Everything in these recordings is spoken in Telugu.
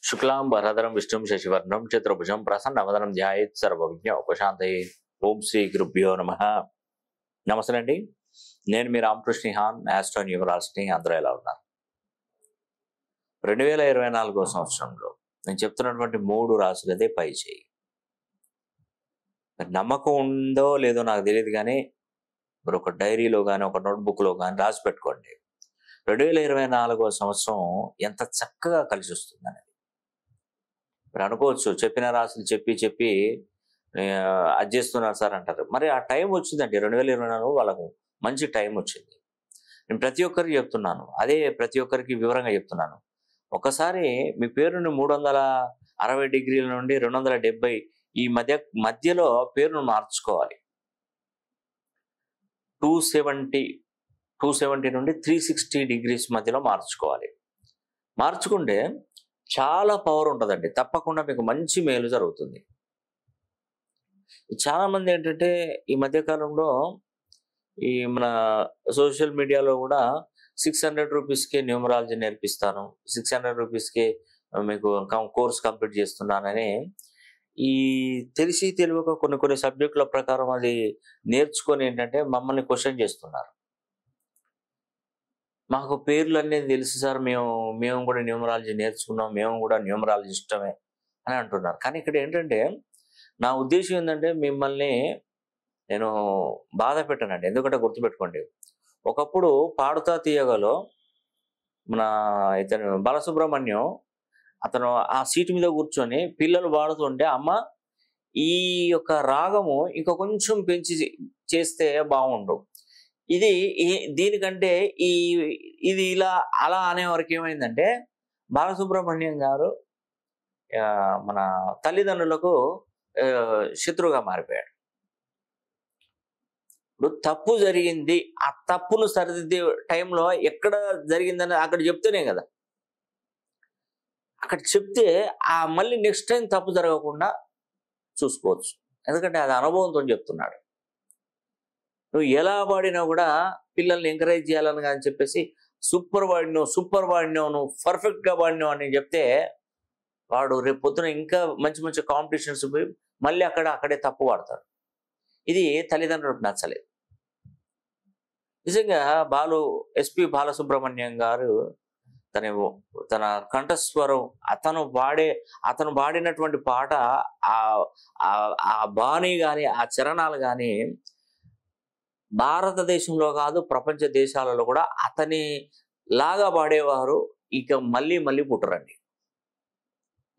శుక్లాం వరదరం విష్ణుం శశివర్ణం చతుర్భుజం ప్రసన్నవదనం ధ్యాయేత్ సర్వవిజ్ఞ ఉపశాంతయే. ఓం శ్రీ గురుభ్యో నమః. నమస్తే అండి, నేను మీ రామకృష్ణ హాన్, ఆస్ట్రో న్యూమరాలజీ. అందరూ ఎలా ఉన్నారు? 2024 సంవత్సరంలో నేను చెప్తున్నటువంటి 3 రాశులు అదే పై చేయి. నమ్మకం ఉందో లేదో నాకు తెలియదు, కానీ మీరు ఒక డైరీలో కానీ ఒక నోట్బుక్లో కానీ రాసి పెట్టుకోండి. 2024 సంవత్సరం ఎంత చక్కగా కలిసి వస్తుంది అనేది. మీరు అనుకోవచ్చు, చెప్పిన రాశులు చెప్పి అది చేస్తున్నారు సార్ అంటారు. మరి ఆ టైం వచ్చిందండి. 2024 వాళ్ళకు మంచి టైం వచ్చింది. నేను ప్రతి ఒక్కరికి చెప్తున్నాను, అదే ప్రతి ఒక్కరికి వివరంగా చెప్తున్నాను. ఒకసారి మీ పేరుని 360 డిగ్రీల నుండి 270 ఈ మధ్యలో పేరును మార్చుకోవాలి. 270 నుండి 360 డిగ్రీస్ మధ్యలో మార్చుకోవాలి. మార్చుకుంటే చాలా పవర్ ఉంటుందండి. తప్పకుండా మీకు మంచి మేలు జరుగుతుంది. చాలా మంది ఏంటంటే ఈ మధ్యకాలంలో ఈ మన సోషల్ మీడియాలో కూడా 600 రూపీస్కే న్యూమరాలజీ నేర్పిస్తాను, 600 రూపీస్కే మీకు కోర్స్ కంప్లీట్ చేస్తున్నానని ఈ తెలిసి తెలియక కొన్ని సబ్జెక్టుల ప్రకారం అది నేర్చుకొని ఏంటంటే మమ్మల్ని క్వశ్చన్ చేస్తున్నారు. మాకు పేర్లు అనేది తెలుసు సార్, మేము కూడా న్యూమరాలజీ నేర్చుకున్నాం, మేము కూడా న్యూమరాలజిస్టమే అని అంటున్నారు. కానీ ఇక్కడ ఏంటంటే నా ఉద్దేశం ఏంటంటే మిమ్మల్ని నేను బాధ పెట్టానండి. ఎందుకంటే గుర్తుపెట్టుకోండి, ఒకప్పుడు పాడుతా తీయగలో మన ఇతను బాలసుబ్రహ్మణ్యం అతను ఆ సీటు మీద కూర్చొని పిల్లలు పాడుతుంటే, అమ్మ ఈ యొక్క రాగము ఇంకా కొంచెం పెంచి చేస్తే బాగుండు, ఇది దీనికంటే ఇది ఇలా అలా అనే వరకు ఏమైందంటే బాలసుబ్రహ్మణ్యం గారు మన తల్లిదండ్రులకు శత్రువుగా మారిపోయాడు. ఇప్పుడు తప్పు జరిగింది, ఆ తప్పును సరిదిద్దే టైంలో ఎక్కడ జరిగిందని అక్కడ చెప్తేనే కదా, అక్కడ చెప్తే ఆ మళ్ళీ నెక్స్ట్ టైం తప్పు జరగకుండా చూసుకోవచ్చు. ఎందుకంటే అది అనుభవంతో చెప్తున్నాడు. నువ్వు ఎలా పాడినా కూడా పిల్లల్ని ఎంకరేజ్ చేయాలని కానీ చెప్పేసి సూపర్ వాడినావు, నువ్వు పర్ఫెక్ట్గా వాడినావు అని చెప్తే వాడు రేపు పొద్దున ఇంకా మంచి కాంపిటీషన్స్ పోయి మళ్ళీ అక్కడే తప్పు వాడతాడు. ఇది తల్లిదండ్రులకు నచ్చలేదు. నిజంగా ఎస్పి బాలసుబ్రహ్మణ్యం గారు తన కంఠస్వరం, అతను పాడినటువంటి పాట, ఆ బాణి కానీ ఆ చరణాలు కానీ భారతదేశంలో కాదు ప్రపంచ దేశాలలో కూడా అతని లాగా పాడేవారు ఇక మళ్ళీ పుట్టరండి.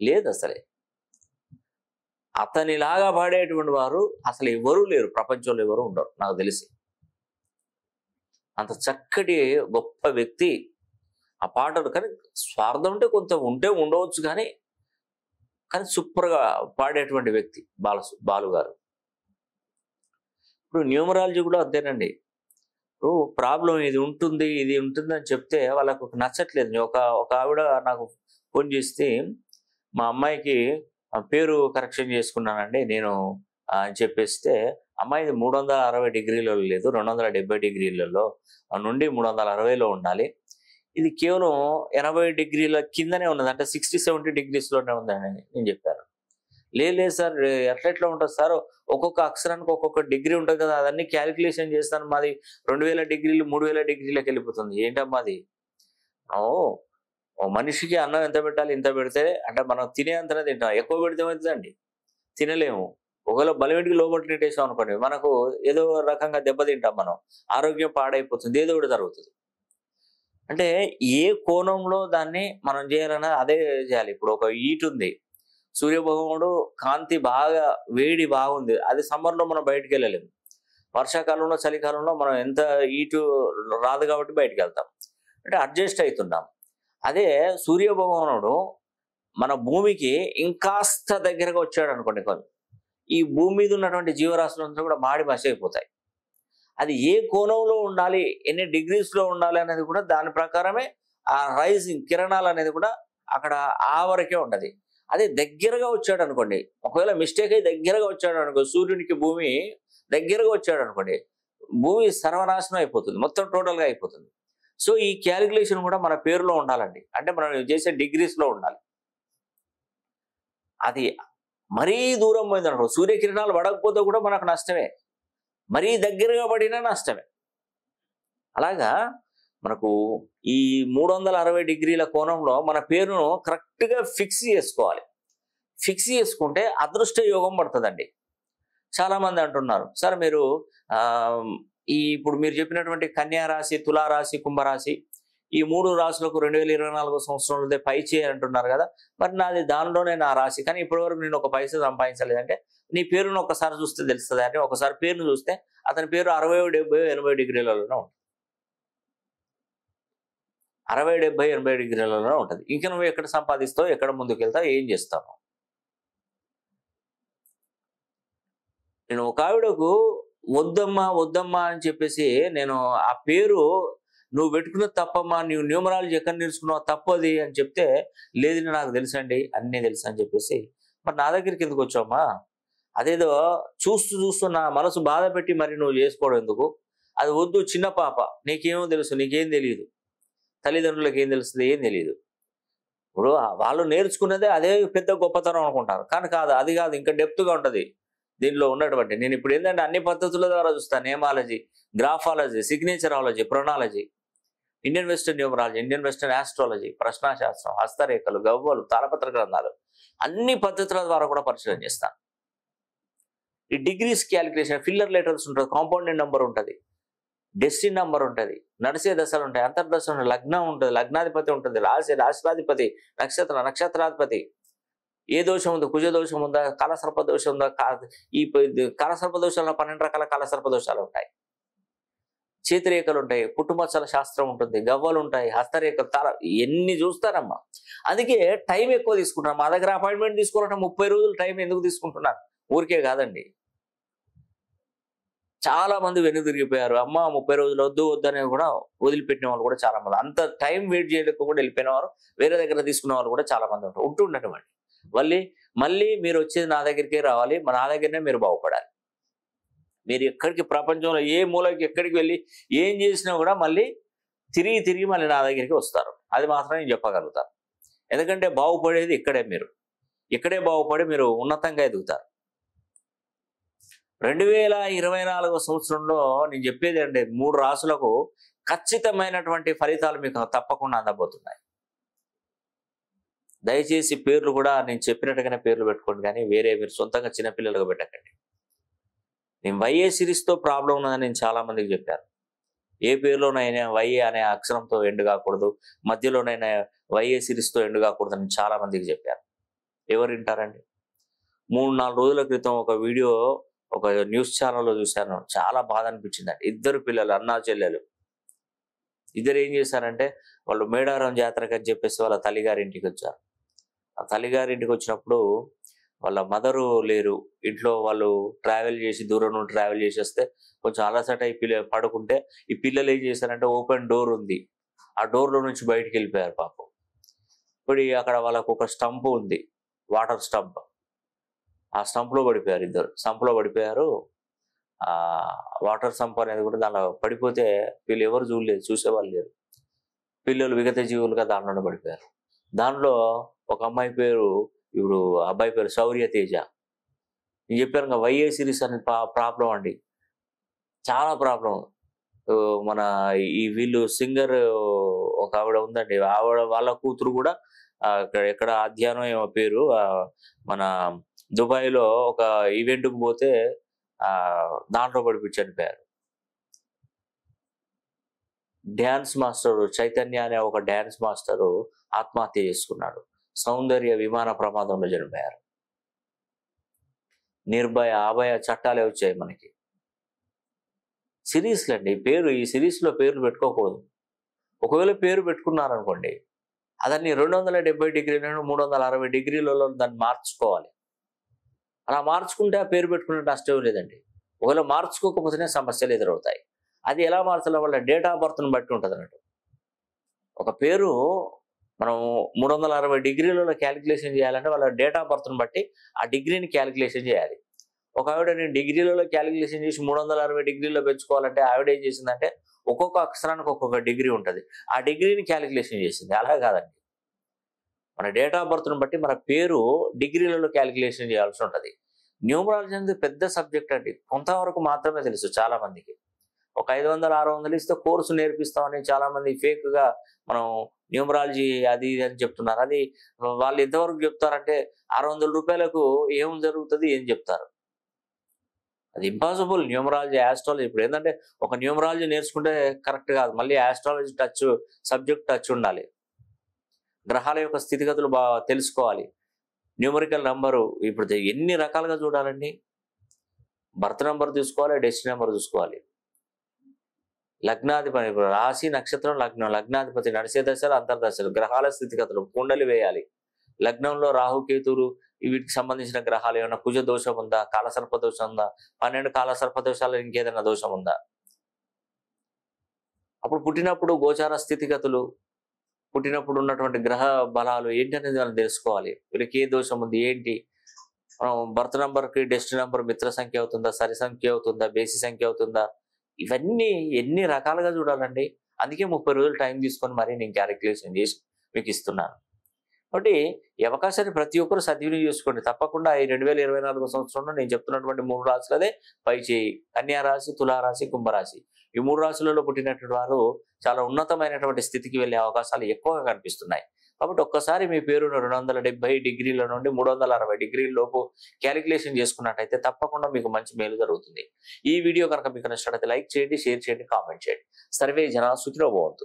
లేదు, అసలే అతని లాగా పాడేటువంటి వారు అసలు ఎవరు లేరు, ప్రపంచంలో ఎవరు ఉండరు నాకు తెలిసి. అంత చక్కటి గొప్ప వ్యక్తి ఆ పాటలు. కానీ స్వార్థం అంటే కొంత ఉండవచ్చు, కానీ సూపర్గా పాడేటువంటి వ్యక్తి బాలు గారు. ఇప్పుడు న్యూమరాలజీ కూడా అంతేనండి. ఇప్పుడు ప్రాబ్లం ఇది ఉంటుంది అని చెప్తే వాళ్ళకు నచ్చట్లేదు. ఒక ఆవిడ నాకు ఫోన్ చేస్తే, మా అమ్మాయికి పేరు కరెక్షన్ చేసుకున్నానండి నేను అని చెప్పేస్తే, అమ్మాయిది 360 డిగ్రీలలో లేదు, 270 డిగ్రీలలో నుండి 360లో ఉండాలి. ఇది కేవలం 80 డిగ్రీల కిందనే ఉన్నది, అంటే 60-70 డిగ్రీస్లోనే ఉందని నేను చెప్పాను. లేదు సార్, ఎట్లా ఉంటుంది సార్, ఒక్కొక్క అక్షరానికి ఒక్కొక్క డిగ్రీ ఉంటుంది కదా, అదన్నీ క్యాలిక్యులేషన్ చేస్తాను, మాది 2000 డిగ్రీలు 3000 డిగ్రీలకు వెళ్ళిపోతుంది. ఏంటమ్మా అది? ఓ మనిషికి అన్నం ఎంత పెట్టాలి, ఇంత పెడితే అంటే మనం తినేంతనే తింటాం, ఎక్కువ పెడితే ఏమవుతుందండి, తినలేము. ఒకవేళ బలవెంటికి లోబట్టి నెట్టేసాం అనుకోండి, మనకు ఏదో రకంగా దెబ్బతింటాం, మనం ఆరోగ్యం పాడైపోతుంది, ఏదో ఒకటి జరుగుతుంది. అంటే ఏ కోణంలో దాన్ని మనం చేయాలన్నా అదే చేయాలి. ఇప్పుడు ఒక ఈట్ ఉంది, సూర్యభగవానుడు కాంతి బాగా వేడి బాగుంది, అది సమ్మర్లో మనం బయటకు వెళ్ళలేము. వర్షాకాలంలో చలికాలంలో మనం ఎంత ఈటు రాదు కాబట్టి బయటకు వెళ్తాం, అంటే అడ్జస్ట్ అవుతున్నాం. అదే సూర్యభగవానుడు మన భూమికి ఇంకాస్త దగ్గరగా వచ్చాడు అనుకోండి, ఈ భూమి మీద ఉన్నటువంటి జీవరాశులంతా కూడా మాడి మసి అయిపోతాయి. అది ఏ కోణంలో ఉండాలి, ఎన్ని డిగ్రీస్లో ఉండాలి అనేది కూడా దాని ప్రకారమే ఆ రైజింగ్ కిరణాలు అనేది కూడా అక్కడ ఆ వరకే ఉంటుంది. అదే దగ్గరగా వచ్చాడు అనుకోండి, ఒకవేళ మిస్టేక్ అయి దగ్గరగా వచ్చాడు అనుకో, సూర్యునికి భూమి దగ్గరగా వచ్చాడు అనుకోండి, భూమి సర్వనాశనం అయిపోతుంది, మొత్తం టోటల్గా అయిపోతుంది. సో ఈ క్యాలిక్యులేషన్ కూడా మన పేరులో ఉండాలండి, అంటే మనం చేసే డిగ్రీస్లో ఉండాలి. అది మరీ దూరం పోయిందనుకో, సూర్యకిరణాలు పడకపోతే కూడా మనకు నష్టమే, మరీ దగ్గరగా పడినా నష్టమే. అలాగా మనకు ఈ 360 డిగ్రీల కోణంలో మన పేరును కరెక్ట్గా ఫిక్స్ చేసుకోవాలి. ఫిక్స్ చేసుకుంటే అదృష్ట యోగం పడుతుందండి. చాలామంది అంటున్నారు, సార్ మీరు ఇప్పుడు మీరు చెప్పినటువంటి కన్యా రాశి, తులారాశి, కుంభరాశి ఈ 3 రాశులకు 2024 సంవత్సరంలో పై చేయాలంటున్నారు కదా, మరి నాది దానిలోనే నా రాశి, కానీ ఇప్పటివరకు నేను ఒక పైసా సంపాదించలేదంటే నీ పేరును ఒకసారి చూస్తే తెలుస్తుంది. అంటే ఒకసారి పేరును చూస్తే అతని పేరు 60, 70, 80 డిగ్రీలలోనే ఉంటుంది. 60, 70, 80 డిగ్రీలలోనే ఉంటుంది. ఇంకా నువ్వు ఎక్కడ సంపాదిస్తావు, ఎక్కడ ముందుకు వెళ్తావు, ఏం చేస్తావు? నేను ఒక ఆవిడకు వద్దమ్మా వద్దమ్మా అని చెప్పేసి, నేను ఆ పేరు నువ్వు పెట్టుకున్నది తప్పమ్మా, నువ్వు న్యూమరాలజీ ఎక్కడ నేర్చుకున్నావు తప్పది అని చెప్తే, లేదు నాకు తెలుసండి, అన్నీ తెలుసు అని చెప్పేసి, మరి నా దగ్గరికి ఎందుకు వచ్చావమ్మా? అదేదో చూస్తూ చూస్తూ నా మనసు బాధ పెట్టి మరి నువ్వు చేసుకోవడం ఎందుకు? అది వద్దు, చిన్న పాప, నీకేమో తెలుసు, నీకేం తెలియదు, తల్లిదండ్రులకు ఏం తెలుస్తుంది, ఏం తెలియదు. ఇప్పుడు వాళ్ళు నేర్చుకున్నదే అదే పెద్ద గొప్పతనం అనుకుంటారు, కానీ కాదు, అది కాదు, ఇంకా డెప్త్గా ఉంటుంది దీనిలో ఉన్నటువంటి. నేను ఇప్పుడు ఏంటంటే అన్ని పద్ధతుల ద్వారా చూస్తాను, నేమాలజీ, గ్రాఫాలజీ, సిగ్నేచరాలజీ, ప్రొనాలజీ, Indian western numerology, Indian western astrology, ప్రశ్నాశాస్త్రం, హస్తరేఖలు, గవ్వలు, తాళపత్ర గ్రంథాలు, అన్ని పద్ధతుల ద్వారా కూడా పరిశీలన చేస్తాను. ఈ డిగ్రీస్ క్యాలిక్యులేషన్, ఫిల్లర్ లెటర్స్ ఉంటుంది, కాంపౌండెంట్ నెంబర్ ఉంటుంది, డెస్టిన్ నెంబర్ ఉంటుంది, నడిచే దశలు ఉంటాయి, అంతర్దశలు ఉంటాయి, లగ్నం ఉంటుంది, లగ్నాధిపతి ఉంటుంది, రాశిరాధిపతి, నక్షత్రాధిపతి, ఏ దోషం ఉందో, కుజ దోషం ఉందా, కాలసర్ప దోషం ఉందా, ఈ కాలసర్ప దోషాల్లో 12 రకాల కాలసర్ప దోషాలు ఉంటాయి, చేతిరేఖలు ఉంటాయి, పుట్టుమచ్చల శాస్త్రం ఉంటుంది, గవ్వలు ఉంటాయి, హస్తరేఖలు, ఎన్ని చూస్తారమ్మా. అందుకే టైం ఎక్కువ తీసుకుంటున్నాను. మా దగ్గర అపాయింట్మెంట్ తీసుకోవాలంటే 30 రోజులు టైం ఎందుకు తీసుకుంటున్నాను? ఊరికే కాదండి. చాలా మంది వెనుక తిరిగిపోయారు, అమ్మ 30 రోజులు వద్దు అనేది కూడా వదిలిపెట్టిన వాళ్ళు కూడా చాలా మంది, అంత టైం వెయిట్ చేయలేక కూడా వెళ్ళిపోయిన వారు, వేరే దగ్గర తీసుకున్న వాళ్ళు కూడా చాలా మంది ఉంటుండటండి. మళ్ళీ మీరు వచ్చేది నా దగ్గరికే రావాలి, నా దగ్గరనే మీరు బాగుపడాలి. మీరు ఎక్కడికి ప్రపంచంలో ఏ మూలకి ఎక్కడికి వెళ్ళి ఏం చేసినా కూడా మళ్ళీ తిరిగి మళ్ళీ నా దగ్గరికి వస్తారు. అది మాత్రం నేను చెప్పగలుగుతాను. ఎందుకంటే బాగుపడేది ఇక్కడే, మీరు ఇక్కడే బాగుపడి మీరు ఉన్నతంగా ఎదుగుతారు. 2024 సంవత్సరంలో నేను చెప్పేది అంటే 3 రాశులకు ఖచ్చితమైనటువంటి ఫలితాలు మీకు తప్పకుండా అందబోతున్నాయి. దయచేసి పేర్లు కూడా నేను చెప్పినట్టుగానే పేర్లు పెట్టుకోండి, కానీ వేరే మీరు సొంతంగా చిన్నపిల్లలుగా పెట్టకండి. నేను వైఏ సిరీస్తో ప్రాబ్లం ఉన్నదని నేను చాలా మందికి చెప్పాను. ఏ పేరులోనైనా వైఏ అనే అక్షరంతో ఎండ్ కాకూడదు, మధ్యలోనైనా వైఏ సిరీస్తో ఎండ్ కాకూడదు అని చాలా మందికి చెప్పాను. ఎవరు వింటారండి? 3-4 రోజుల క్రితం ఒక వీడియో ఒక న్యూస్ ఛానల్లో చూశాను, చాలా బాధ అనిపించిందండి. 2 పిల్లలు, అన్నా చెల్లెలు, ఇద్దరు ఏం చేశారంటే, వాళ్ళు మేడారం జాతరకు అని చెప్పేసి వాళ్ళ తల్లిగారింటికి వచ్చారు. ఆ తల్లిగారింటికి వచ్చినప్పుడు వాళ్ళ మదరు లేరు ఇంట్లో, వాళ్ళు ట్రావెల్ చేసి దూరం నుండి ట్రావెల్ చేసి వస్తే కొంచెం అలసట ఈ పడుకుంటే, ఈ పిల్లలు ఏం చేశారంటే, ఓపెన్ డోర్ ఉంది, ఆ డోర్లో నుంచి బయటికి వెళ్ళిపోయారు పాపం. ఇప్పుడు అక్కడ వాళ్ళకు ఒక స్టంప్ ఉంది, వాటర్ స్టంప్, ఆ స్టంప్లో పడిపోయారు, ఇద్దరు స్టంప్లో పడిపోయారు. ఆ వాటర్ స్టంప్ అనేది కూడా దానిలో పడిపోతే వీళ్ళు ఎవరు చూడలేదు, చూసేవాళ్ళు లేరు, పిల్లలు విగత జీవులుగా దాంట్లోనే పడిపోయారు. దాంట్లో ఒక అమ్మాయి పేరు, ఇప్పుడు అబ్బాయి పేరు శౌర్య తేజ. నేను చెప్పాను కదా, వైఏ సిరీస్ అనే ప్రాబ్లం అండి, చాలా ప్రాబ్లం. మన వీళ్ళు సింగర్ ఒక ఆవిడ ఉందండి, ఆవిడ వాళ్ళ కూతురు కూడా ఎక్కడ అధ్యయనం ఏమో పేరు, మన దుబాయ్లో ఒక ఈవెంట్కి పోతే దాంట్లో పడిపోయి చనిపోయారు. డ్యాన్స్ మాస్టరు చైతన్య అనే ఒక డ్యాన్స్ మాస్టరు ఆత్మహత్య చేసుకున్నాడు, సౌందర్య విమాన ప్రమాదంలో చనిపోయారు. నిర్భయ, అభయ చట్టాలే వచ్చాయి మనకి. సిరీస్లు అండి, ఈ సిరీస్లో పేర్లు పెట్టుకోకూడదు. ఒకవేళ పేరు పెట్టుకున్నారనుకోండి, అదాన్ని 270 డిగ్రీలను 360 డిగ్రీలలో దాన్ని మార్చుకోవాలి. అలా మార్చుకుంటే ఆ పేరు పెట్టుకునే నష్టం లేదండి. ఒకవేళ మార్చుకోకపోతేనే సమస్యలు ఎదురవుతాయి. అది ఎలా మార్చడం వల్ల డేట్ ఆఫ్ బర్త్ని బట్టి ఉంటుంది అన్నట్టు. ఒక పేరు మనం 360 డిగ్రీలలో క్యాలిక్యులేషన్ చేయాలంటే వాళ్ళ డేట్ ఆఫ్ బర్త్ని బట్టి ఆ డిగ్రీని క్యాలిక్యులేషన్ చేయాలి. ఒక ఆవిడ నేను డిగ్రీలలో క్యాలిక్యులేషన్ చేసి 360 డిగ్రీలో పెంచుకోవాలంటే ఆవిడ ఏం చేసిందంటే, ఒక్కొక్క అక్షరానికి ఒక్కొక్క డిగ్రీ ఉంటుంది, ఆ డిగ్రీని క్యాలిక్యులేషన్ చేసింది. అలా కాదండి, మన డేట్ ఆఫ్ బర్త్ను బట్టి మన పేరు డిగ్రీలలో క్యాలిక్యులేషన్ చేయాల్సి ఉంటుంది. న్యూమరాలజీ అనేది పెద్ద సబ్జెక్ట్ అండి. కొంతవరకు మాత్రమే తెలుసు చాలా మందికి. ఒక 500, 600 ఇస్తే కోర్సు నేర్పిస్తామని చాలా మంది ఫేక్గా మనం న్యూమరాలజీ అది ఇది అని చెప్తున్నారు. అది వాళ్ళు ఎంతవరకు చెప్తారంటే 600 రూపాయలకు ఏం జరుగుతుంది ఏం చెప్తారు. అది ఇంపాసిబుల్. న్యూమరాలజీ, ఆస్ట్రాలజీ ఇప్పుడు ఏంటంటే ఒక న్యూమరాలజీ నేర్చుకుంటే కరెక్ట్ కాదు. మళ్ళీ ఆస్ట్రాలజీ టచ్, సబ్జెక్ట్ టచ్ ఉండాలి. గ్రహాల యొక్క స్థితిగతులు బాగా తెలుసుకోవాలి. న్యూమరికల్ నంబరు ఇప్పుడు ఎన్ని రకాలుగా చూడాలండి. బర్త్ నంబర్ చూసుకోవాలి, డెస్టినీ నెంబర్ చూసుకోవాలి. లగ్నాధిపతి రాశి, నక్షత్రం, లగ్నం, లగ్నాధిపతి నడిచే దశలు, అంతర్దశలు, గ్రహాల స్థితిగతులు, కుండలి వేయాలి. లగ్నంలో రాహుకేతువులు వీటికి సంబంధించిన గ్రహాలు ఏమైనా కుజ దోషం ఉందా, కాలసర్ప దోషం ఉందా, 12 కాలసర్ప దోషాలు ఇంకేదైనా దోషం ఉందా. అప్పుడు పుట్టినప్పుడు గోచార స్థితిగతులు, పుట్టినప్పుడు ఉన్నటువంటి గ్రహ బలాలు ఏంటి అనేది మనం తెలుసుకోవాలి. వీళ్ళకి ఏ దోషం ఉంది ఏంటి. మనం బర్త్ నంబర్కి డెస్టినీ నంబర్ మిత్ర సంఖ్య అవుతుందా, సరి సంఖ్య అవుతుందా, బేసి సంఖ్య అవుతుందా, ఇవన్నీ ఎన్ని రకాలుగా చూడాలండి. అందుకే 30 రోజులు టైం తీసుకొని మరీ నేను క్యాలిక్యులేషన్ చేసి మీకు ఇస్తున్నాను. కాబట్టి ఈ అవకాశాన్ని ప్రతి ఒక్కరు సద్వినియోగం చేసుకోండి. తప్పకుండా ఈ 2024 సంవత్సరంలో నేను చెప్తున్నటువంటి 3 రాశులదే పై చేయి. కన్యా రాశి, తులారాశి, కుంభరాశి. ఈ 3 రాశులలో పుట్టినటువంటి వారు చాలా ఉన్నతమైనటువంటి స్థితికి వెళ్ళే అవకాశాలు ఎక్కువగా కనిపిస్తున్నాయి. కాబట్టి ఒక్కసారి మీ పేరును 270 డిగ్రీల నుండి 360 డిగ్రీల లోపు క్యాలిక్యులేషన్ చేసుకున్నట్టయితే తప్పకుండా మీకు మంచి మేలు జరుగుతుంది. ఈ వీడియో కనుక మీకు నచ్చినట్లయితే లైక్ చేయండి, షేర్ చేయండి, కామెంట్ చేయండి. సర్వే జనా సుఖినో భవంతు.